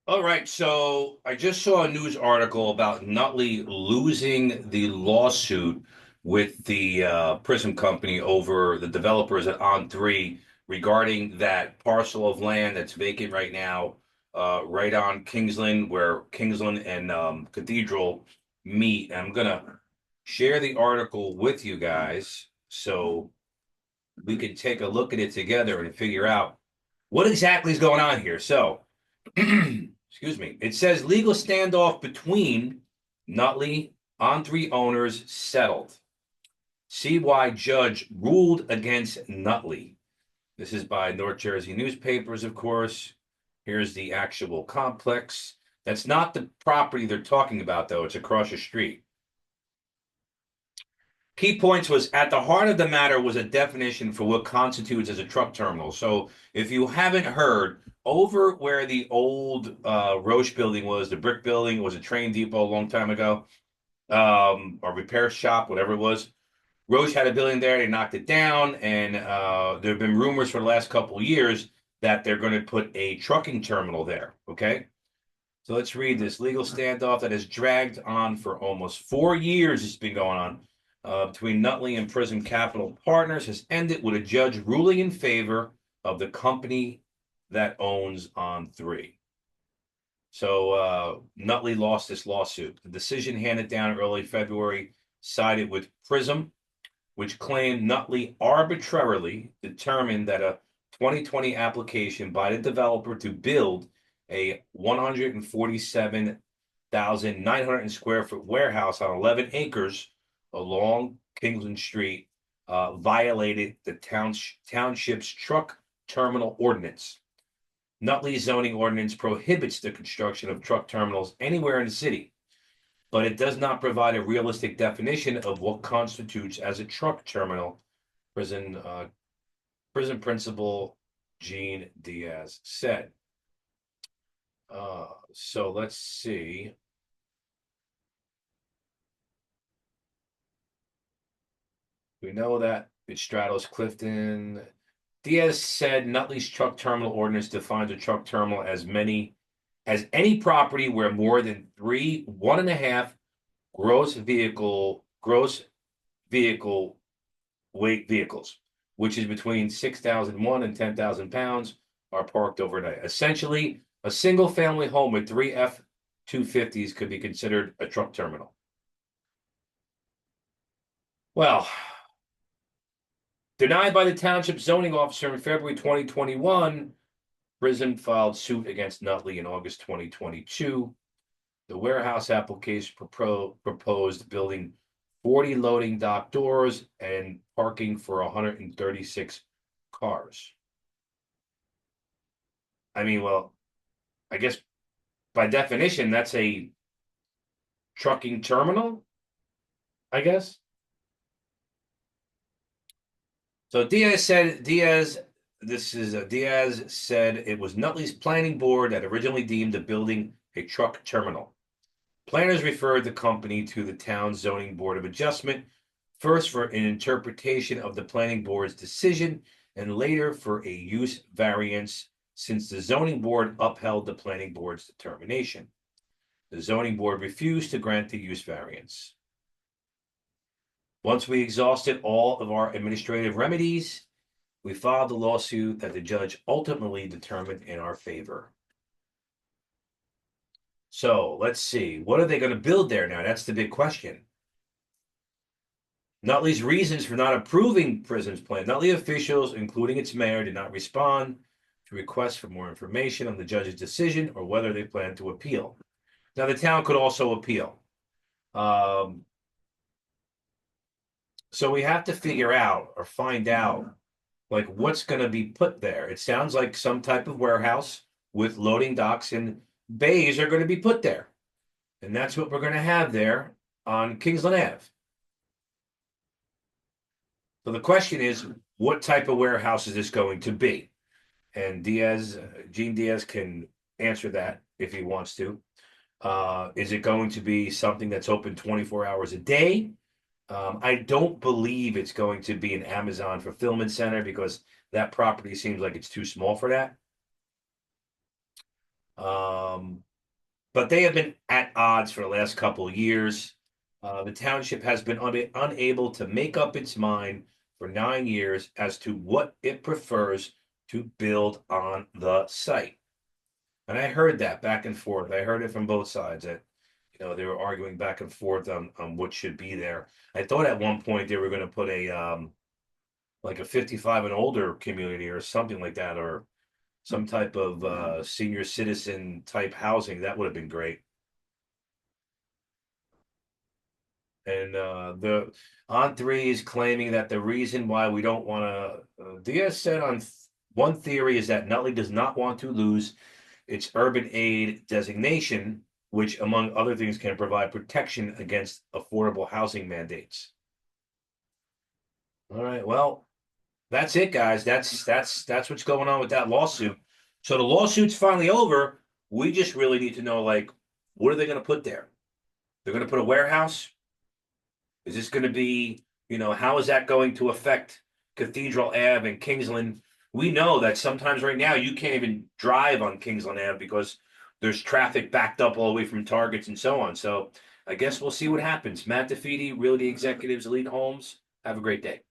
All right, so I just saw a news article about Nutley losing the lawsuit with the Prizm company over the developers at On3 regarding that parcel of land that's vacant right now, right on Kingsland, where Kingsland and Cathedral meet. And I'm gonna share the article with you guys so we can take a look at it together and figure out what exactly is going on here. So. Excuse me. It says legal standoff between Nutley On3 owners settled. See why judge ruled against Nutley. This is by North Jersey newspapers, of course. Here's the actual complex. That's not the property they're talking about, though. It's across the street. Key points was at the heart of the matter was a definition for what constitutes as a truck terminal. So if you haven't heard, over where the old Roche building was, the brick building was a train depot a long time ago, or repair shop, whatever it was. Roche had a building there. They knocked it down, and there have been rumors for the last couple of years that they're going to put a trucking terminal there. Okay, so let's read this legal standoff that has dragged on for almost 4 years. It's been going on between Nutley and Prizm Capital Partners has ended with a judge ruling in favor of the company that owns On3. So Nutley lost this lawsuit. The decision handed down early February sided with Prizm, which claimed Nutley arbitrarily determined that a 2020 application by the developer to build a 147,900 square foot warehouse on 11 acres along Kingsland Street violated the township's truck terminal ordinance. Nutley's zoning ordinance prohibits the construction of truck terminals anywhere in the city, but it does not provide a realistic definition of what constitutes as a truck terminal, prison principal Gene Diaz said. So let's see. We know that it straddles Clifton. Diaz said Nutley's truck terminal ordinance defines a truck terminal as any property where more than three 1.5 gross vehicle weight vehicles, which is between 6,001 and 10,000 pounds, are parked overnight. Essentially, a single family home with three F-250s could be considered a truck terminal. Well, denied by the township zoning officer in February 2021, Prizm filed suit against Nutley in August 2022. The warehouse application proposed building 40 loading dock doors and parking for 136 cars. I mean, well, I guess by definition, that's a trucking terminal, I guess. So Diaz said Diaz said it was Nutley's planning board that originally deemed the building a truck terminal. Planners referred the company to the town's zoning board of adjustment, first for an interpretation of the planning board's decision and later for a use variance since the zoning board upheld the planning board's determination. The zoning board refused to grant the use variance. Once we exhausted all of our administrative remedies, we filed the lawsuit that the judge ultimately determined in our favor. So let's see. What are they going to build there now? That's the big question. Nutley's reasons for not approving Prizm's plan. Nutley officials, including its mayor, did not respond to requests for more information on the judge's decision or whether they plan to appeal. Now, the town could also appeal. So we have to figure out or find out like what's going to be put there. It sounds like some type of warehouse with loading docks and bays are going to be put there. And that's what we're going to have there on Kingsland Ave. So the question is, what type of warehouse is this going to be? And Gene Diaz can answer that if he wants to. Is it going to be something that's open 24 hours a day? I don't believe it's going to be an Amazon fulfillment center because that property seems like it's too small for that. Um, but they have been at odds for the last couple of years. The township has been unable to make up its mind for 9 years as to what it prefers to build on the site. And I heard that back and forth. I heard it from both sides that, they were arguing back and forth on what should be there. I thought at one point they were going to put a like a 55 and older community or something like that, or some type of senior citizen type housing. That would have been great. And the On3 is claiming that the reason why we don't want to, Diaz said on one theory is that Nutley does not want to lose its urban aid designation, which, among other things, can provide protection against affordable housing mandates. All right, well, that's it, guys. That's what's going on with that lawsuit. So the lawsuit's finally over. We just really need to know, like, what are they going to put there? They're going to put a warehouse. Is this going to be, how is that going to affect Cathedral Ave and Kingsland? We know that sometimes right now you can't even drive on Kingsland Ave because there's traffic backed up all the way from Targets and so on. So I guess we'll see what happens. Matt DeFeeti, Realty Executives, Elite Homes. Have a great day.